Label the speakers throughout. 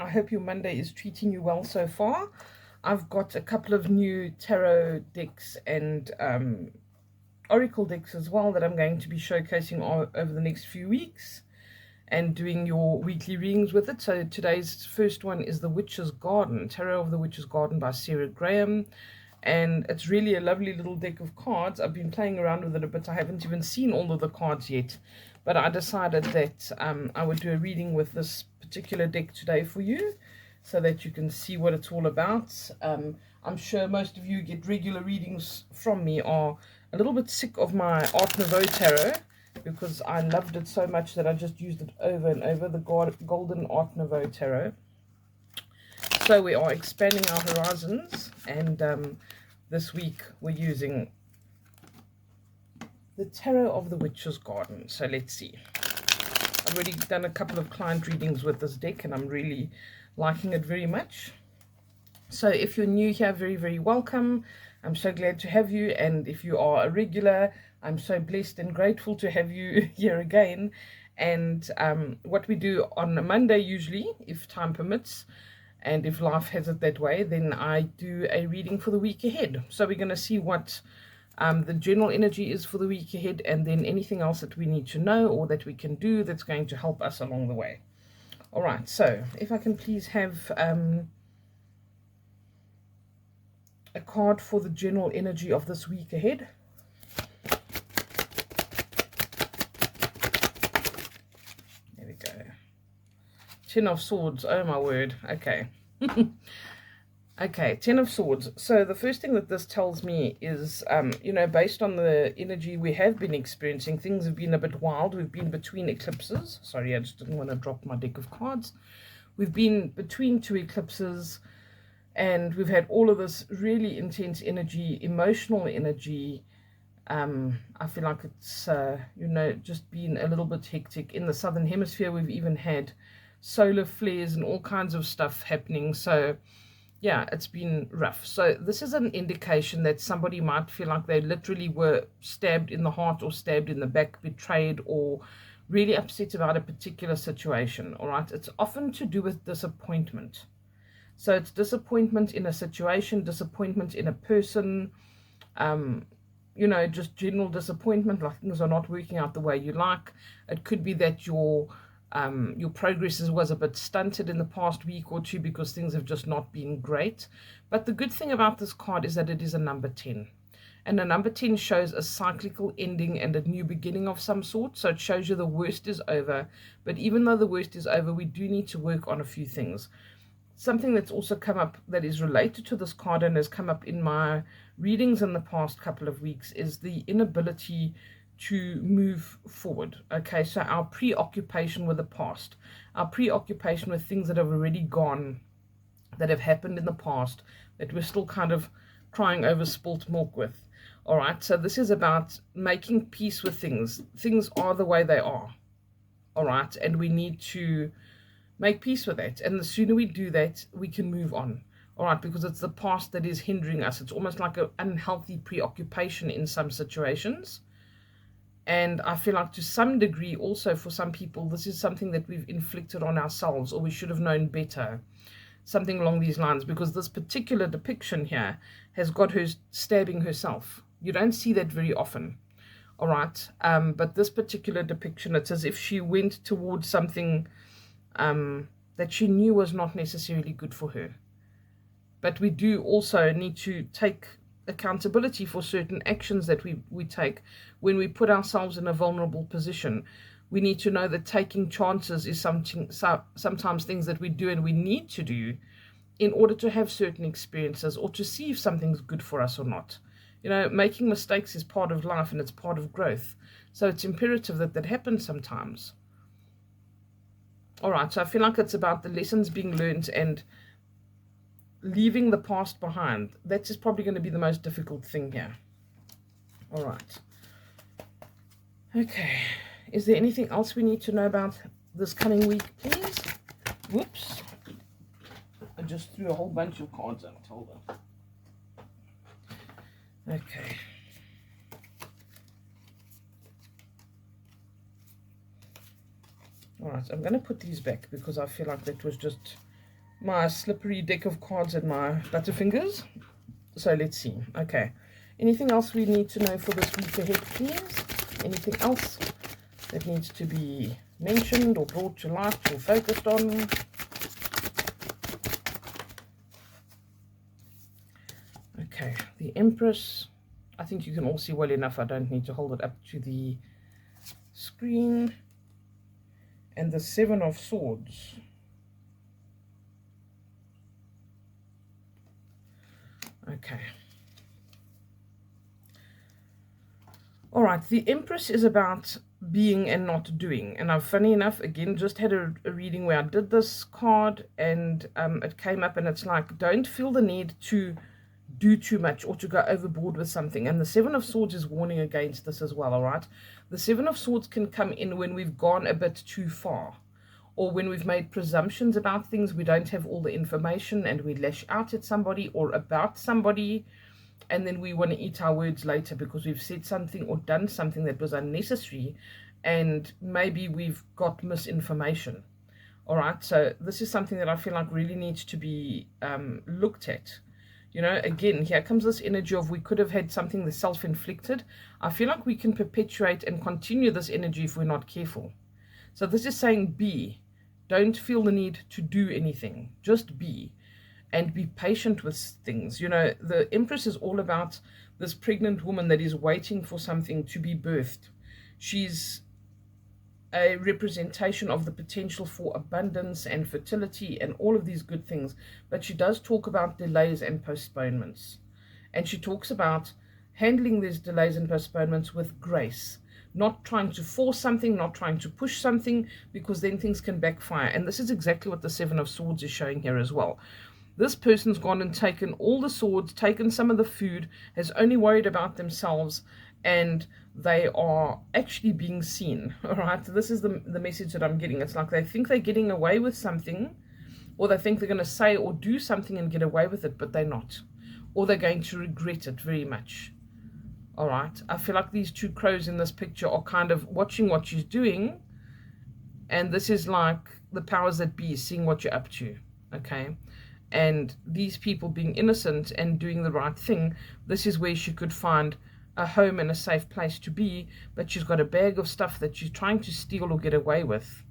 Speaker 1: I hope your Monday is treating you well so far. I've got a couple of new tarot decks and oracle decks as well that I'm going to be showcasing over the next few weeks and doing your weekly readings with it. So today's first one is The Witch's Garden, Tarot of the Witch's Garden by Sarah Graham. And it's really a lovely little deck of cards. I've been playing around with it a bit. I haven't even seen all of the cards yet, but I decided that I would do a reading with this particular deck today for you so that you can see what it's all about. I'm sure most of you get regular readings from me are a little bit sick of my Art Nouveau tarot because I loved it so much that I just used it over and over, the Golden Art Nouveau tarot. So we are expanding our horizons, and this week we're using the Tarot of the Witch's Garden. So let's see. I've already done a couple of client readings with this deck and I'm really liking it very much. So if you're new here, very, very welcome. I'm so glad to have you. And if you are a regular, I'm so blessed and grateful to have you here again. And what we do on a Monday usually, if time permits, and if life has it that way, then I do a reading for the week ahead. So we're going to see what the general energy is for the week ahead, and then anything else that we need to know or that we can do that's going to help us along the way. All right, so if I can please have a card for the general energy of this week ahead. There we go. 10 of Swords, oh my word, okay. Okay, 10 of Swords. So the first thing that this tells me is, you know, based on the energy we have been experiencing, things have been a bit wild. We've been between eclipses. Sorry, I just didn't want to drop my deck of cards. We've been between two eclipses, and we've had all of this really intense energy, emotional energy. I feel like it's, you know, just been a little bit hectic. In the Southern Hemisphere, we've even had solar flares and all kinds of stuff happening. So yeah, it's been rough. So this is an indication that somebody might feel like they literally were stabbed in the heart or stabbed in the back, betrayed, or really upset about a particular situation. All right, it's often to do with disappointment. So it's disappointment in a situation, disappointment in a person, you know, just general disappointment, like things are not working out the way you like. It could be that your progress was a bit stunted in the past week or two because things have just not been great. But the good thing about this card is that it is a number 10. And a number 10 shows a cyclical ending and a new beginning of some sort. So it shows you the worst is over. But even though the worst is over, we do need to work on a few things. Something that's also come up that is related to this card and has come up in my readings in the past couple of weeks is the inability to move forward. Okay, so our preoccupation with the past, our preoccupation with things that have already gone, that have happened in the past, that we're still kind of crying over spilt milk with. All right, so this is about making peace with things. Things are the way they are. All right, and we need to make peace with that. And the sooner we do that, we can move on. All right, because it's the past that is hindering us. It's almost like an unhealthy preoccupation in some situations. And I feel like to some degree also for some people, this is something that we've inflicted on ourselves, or we should have known better. Something along these lines, because this particular depiction here has got her stabbing herself. You don't see that very often. All right. But this particular depiction, it's as if she went towards something that she knew was not necessarily good for her. But we do also need to take accountability for certain actions that we take when we put ourselves in a vulnerable position. We need to know that taking chances is sometimes things that we do and we need to do in order to have certain experiences or to see if something's good for us or not. You know, making mistakes is part of life and it's part of growth. So it's imperative that that happens sometimes. All right, so I feel like it's about the lessons being learned and leaving the past behind. That is probably going to be the most difficult thing here. All right. Okay. Is there anything else we need to know about this coming week, please? Whoops. I just threw a whole bunch of cards out. Hold on. Okay. All right, I'm going to put these back because I feel like that was just my slippery deck of cards and my butterfingers. So let's see. Okay. Anything else we need to know for this week ahead, please? Anything else that needs to be mentioned or brought to light or focused on? Okay. The Empress. I think you can all see well enough. I don't need to hold it up to the screen. And the Seven of Swords. Okay. All right, the Empress is about being and not doing. And I've, funny enough, again, just had a reading where I did this card and it came up and it's like, don't feel the need to do too much or to go overboard with something. And the Seven of Swords is warning against this as well, all right? The Seven of Swords can come in when we've gone a bit too far, or when we've made presumptions about things, we don't have all the information and we lash out at somebody or about somebody, and then we want to eat our words later because we've said something or done something that was unnecessary, and maybe we've got misinformation. All right, so this is something that I feel like really needs to be looked at. You know, again, here comes this energy of we could have had something that's self-inflicted. I feel like we can perpetuate and continue this energy if we're not careful. So this is saying be. Don't feel the need to do anything. Just be. And be patient with things. You know, the Empress is all about this pregnant woman that is waiting for something to be birthed. She's a representation of the potential for abundance and fertility and all of these good things. But she does talk about delays and postponements. And she talks about handling these delays and postponements with grace. Not trying to force something, not trying to push something, because then things can backfire. And this is exactly what the Seven of Swords is showing here as well. This person's gone and taken all the swords, taken some of the food, has only worried about themselves, and they are actually being seen. All right, so this is the message that I'm getting. It's like they think they're getting away with something, or they think they're going to say or do something and get away with it, but they're not. Or they're going to regret it very much. All right, I feel like these two crows in this picture are kind of watching what she's doing, and this is like the powers that be seeing what you're up to. Okay. And these people being innocent and doing the right thing, this is where she could find a home and a safe place to be, but she's got a bag of stuff that she's trying to steal or get away with.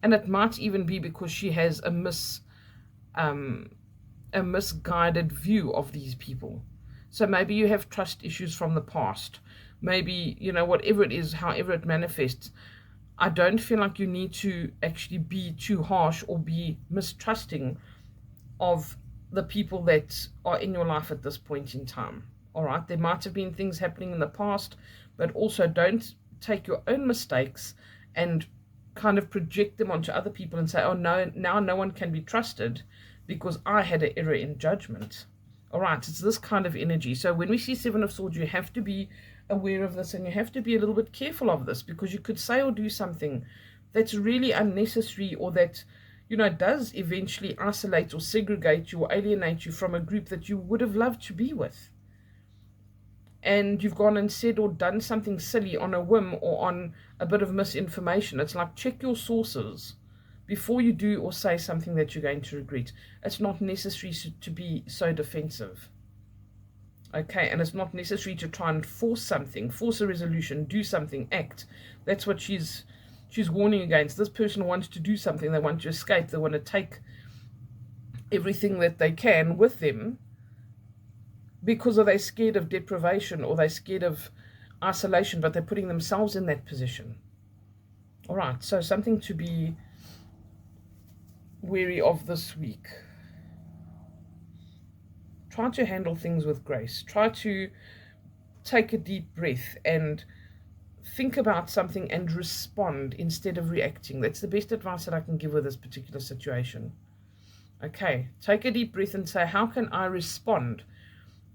Speaker 1: And it might even be because she has a misguided view of these people. So maybe you have trust issues from the past. Maybe, you know, whatever it is, however it manifests, I don't feel like you need to actually be too harsh or be mistrusting of the people that are in your life at this point in time. All right, there might have been things happening in the past, but also don't take your own mistakes and kind of project them onto other people and say, oh no, now no one can be trusted because I had an error in judgment. All right, it's this kind of energy. So when we see Seven of Swords, you have to be aware of this, and you have to be a little bit careful of this, because you could say or do something that's really unnecessary, or that, you know, does eventually isolate or segregate you or alienate you from a group that you would have loved to be with. And you've gone and said or done something silly on a whim or on a bit of misinformation. It's like, check your sources before you do or say something that you're going to regret. It's not necessary to be so defensive. Okay, and it's not necessary to try and force something, force a resolution, do something, act. That's what she's warning against. This person wants to do something. They want to escape. They want to take everything that they can with them, because they're scared of deprivation or they're scared of isolation, but they're putting themselves in that position. All right, so something to be wary of this week. Try to handle things with grace. Try to take a deep breath and think about something and respond instead of reacting. That's the best advice that I can give with this particular situation. Okay, take a deep breath and say, how can I respond?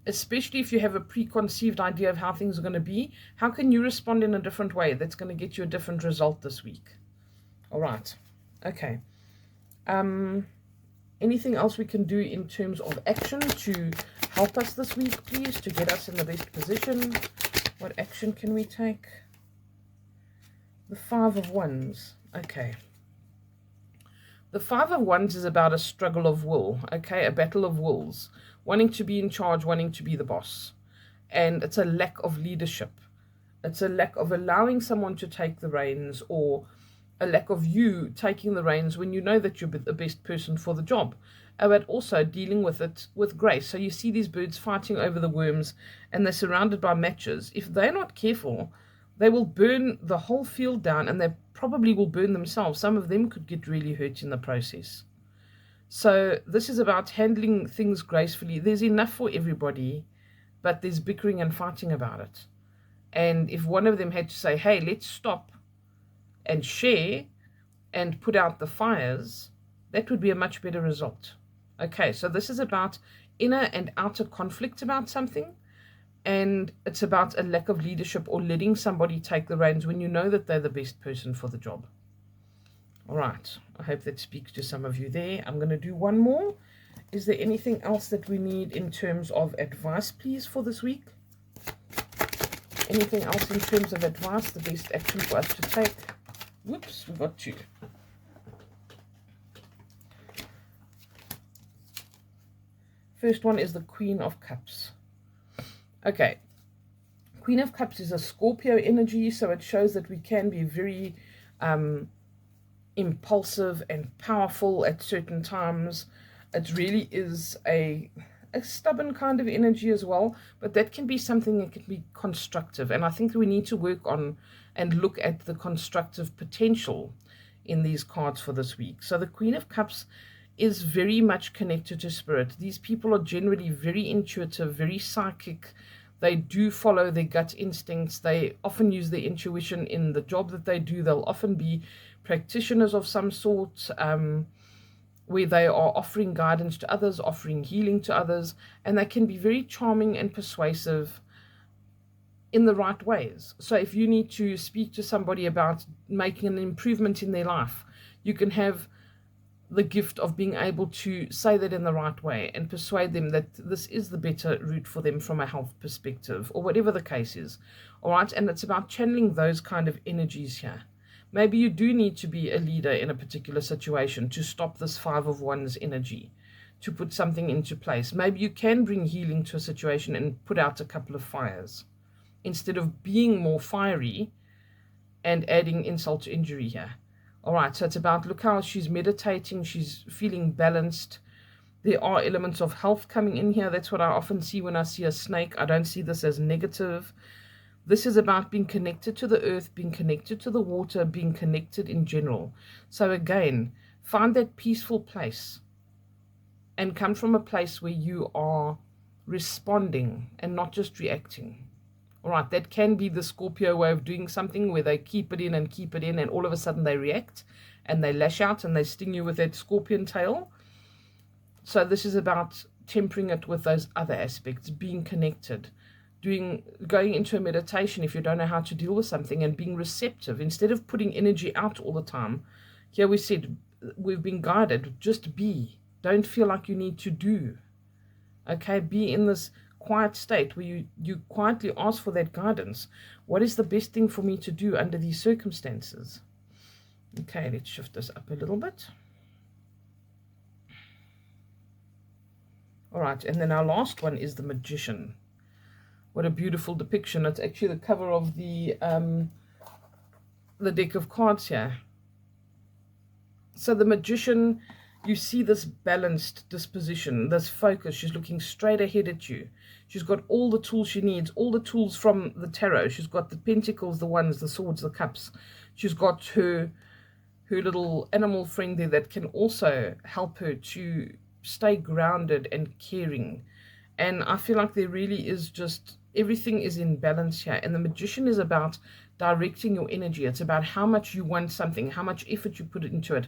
Speaker 1: Especially if you have a preconceived idea of how things are going to be, how can you respond in a different way that's going to get you a different result this week? All right. Okay. Anything else we can do in terms of action to help us this week, please, to get us in the best position? What action can we take? The Five of Wands. Okay. The Five of Wands is about a struggle of will, okay, a battle of wills, wanting to be in charge, wanting to be the boss. And it's a lack of leadership. It's a lack of allowing someone to take the reins, or a lack of you taking the reins when you know that you're the best person for the job. But also dealing with it with grace. So you see these birds fighting over the worms, and they're surrounded by matches. If they're not careful, they will burn the whole field down, and they probably will burn themselves. Some of them could get really hurt in the process. So this is about handling things gracefully. There's enough for everybody, but there's bickering and fighting about it. And if one of them had to say, hey, let's stop and share and put out the fires, that would be a much better result. Okay, so this is about inner and outer conflict about something. And it's about a lack of leadership, or letting somebody take the reins when you know that they're the best person for the job. All right, I hope that speaks to some of you there. I'm going to do one more. Is there anything else that we need in terms of advice, please, for this week? Anything else in terms of advice, the best action for us to take? Whoops, we got two. First one is the Queen of Cups. Okay, Queen of Cups is a Scorpio energy, so it shows that we can be very impulsive and powerful at certain times. It really is a stubborn kind of energy as well, but that can be something that can be constructive. And I think we need to work on and look at the constructive potential in these cards for this week. So the Queen of Cups is very much connected to spirit. These people are generally very intuitive, very psychic. They do follow their gut instincts. They often use their intuition in the job that they do. They'll often be practitioners of some sort, where they are offering guidance to others, offering healing to others, and they can be very charming and persuasive in the right ways. So if you need to speak to somebody about making an improvement in their life, you can have the gift of being able to say that in the right way and persuade them that this is the better route for them from a health perspective, or whatever the case is. All right, and it's about channeling those kind of energies here. Maybe you do need to be a leader in a particular situation to stop this Five of Wands energy, to put something into place. Maybe you can bring healing to a situation and put out a couple of fires, instead of being more fiery and adding insult to injury here. All right, so it's about, look how she's meditating, she's feeling balanced. There are elements of health coming in here. That's what I often see when I see a snake. I don't see this as negative. This is about being connected to the earth, being connected to the water, being connected in general. So again, find that peaceful place and come from a place where you are responding and not just reacting. All right, that can be the Scorpio way of doing something, where they keep it in, and all of a sudden they react and they lash out and they sting you with that scorpion tail. So this is about tempering it with those other aspects, being connected, going into a meditation if you don't know how to deal with something, and being receptive instead of putting energy out all the time. Here we said we've been guided, just be. Don't feel like you need to do. Okay, be in this quiet state where you quietly ask for that guidance. What is the best thing for me to do under these circumstances? Okay, let's shift this up a little bit. All right, and then our last one is the Magician. What a beautiful depiction. It's actually the cover of the deck of cards here. So the Magician, you see this balanced disposition, this focus. She's looking straight ahead at you. She's got all the tools she needs, all the tools from the tarot. She's got the pentacles, the wands, the swords, the cups. She's got her little animal friend there that can also help her to stay grounded and caring. And I feel like there really is just, everything is in balance here. And the Magician is about directing your energy. It's about how much you want something, how much effort you put into it,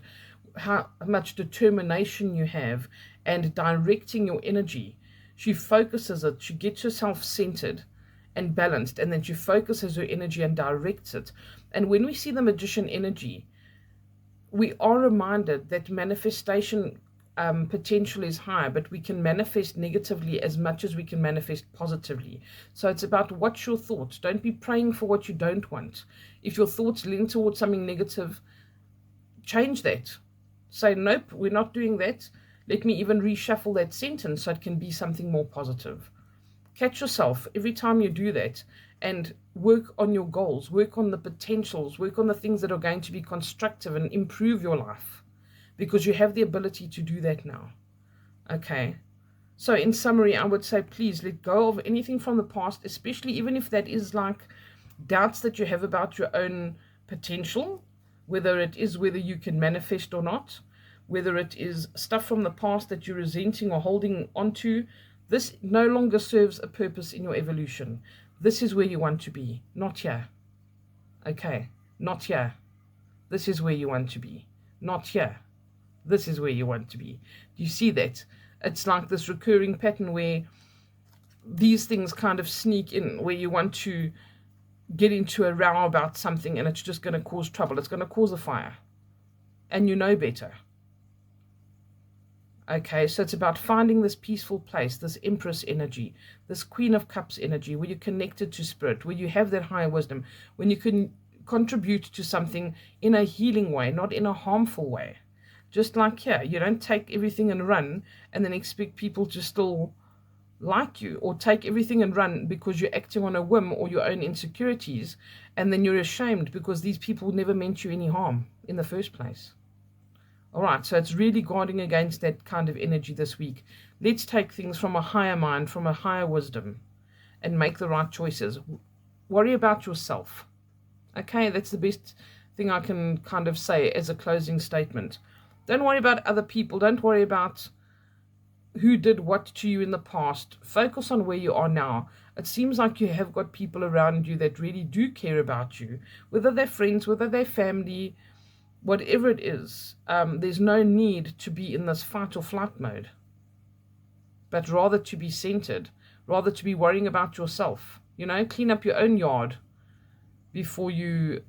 Speaker 1: how much determination you have, and directing your energy. She focuses it, she gets herself centered and balanced, and then she focuses her energy and directs it. And when we see the Magician energy, we are reminded that manifestation potential is high, but we can manifest negatively as much as we can manifest positively. So it's about, what's your thoughts. Don't be praying for what you don't want. If your thoughts lean towards something negative, change that. Say, nope, we're not doing that. Let me even reshuffle that sentence so it can be something more positive. Catch yourself every time you do that and work on your goals, work on the potentials, work on the things that are going to be constructive and improve your life, because you have the ability to do that now. Okay. So in summary, I would say, please let go of anything from the past, especially even if that is like doubts that you have about your own potential, whether you can manifest or not, whether it is stuff from the past that you're resenting or holding onto. This no longer serves a purpose in your evolution. This is where you want to be, not here. Okay, not here. This is where you want to be, not here. This is where you want to be. Do you see that? It's like this recurring pattern where these things kind of sneak in, where you want to get into a row about something and it's just going to cause trouble. It's going to cause a fire. And you know better. Okay, so it's about finding this peaceful place, this Empress energy, this Queen of Cups energy, where you're connected to spirit, where you have that higher wisdom, when you can contribute to something in a healing way, not in a harmful way. Just like here, you don't take everything and run and then expect people to still like you, or take everything and run because you're acting on a whim or your own insecurities, and then you're ashamed because these people never meant you any harm in the first place. All right, so it's really guarding against that kind of energy this week. Let's take things from a higher mind, from a higher wisdom, and make the right choices. Worry about yourself. Okay, that's the best thing I can kind of say as a closing statement. Don't worry about other people. Don't worry about who did what to you in the past. Focus on where you are now. It seems like you have got people around you that really do care about you, whether they're friends, whether they're family, whatever it is. There's no need to be in this fight or flight mode, but rather to be centered, rather to be worrying about yourself. You know, clean up your own yard before you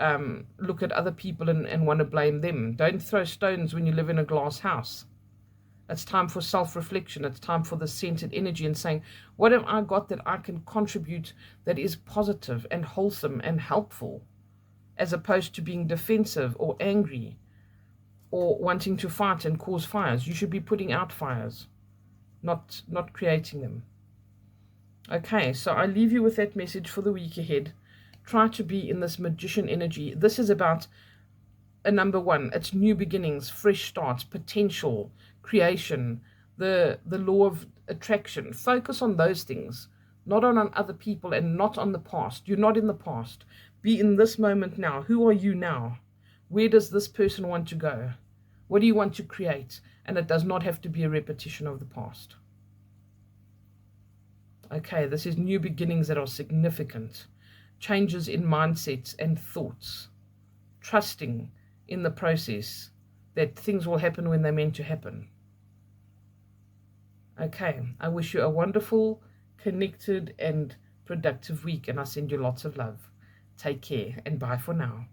Speaker 1: look at other people and want to blame them. Don't throw stones when you live in a glass house. It's time for self-reflection. It's time for the centered energy and saying, what have I got that I can contribute that is positive and wholesome and helpful, as opposed to being defensive or angry or wanting to fight and cause fires. You should be putting out fires, not creating them. Okay, so I leave you with that message for the week ahead. Try to be in this magician energy. This is about a number one. It's new beginnings, fresh starts, potential, creation, the law of attraction. Focus on those things, not on other people and not on the past. You're not in the past. Be in this moment now. Who are you now? Where does this person want to go? What do you want to create? And it does not have to be a repetition of the past. Okay, this is new beginnings that are significant. Changes in mindsets and thoughts. Trusting in the process that things will happen when they're meant to happen. Okay, I wish you a wonderful, connected, and productive week, and I send you lots of love. Take care, and bye for now.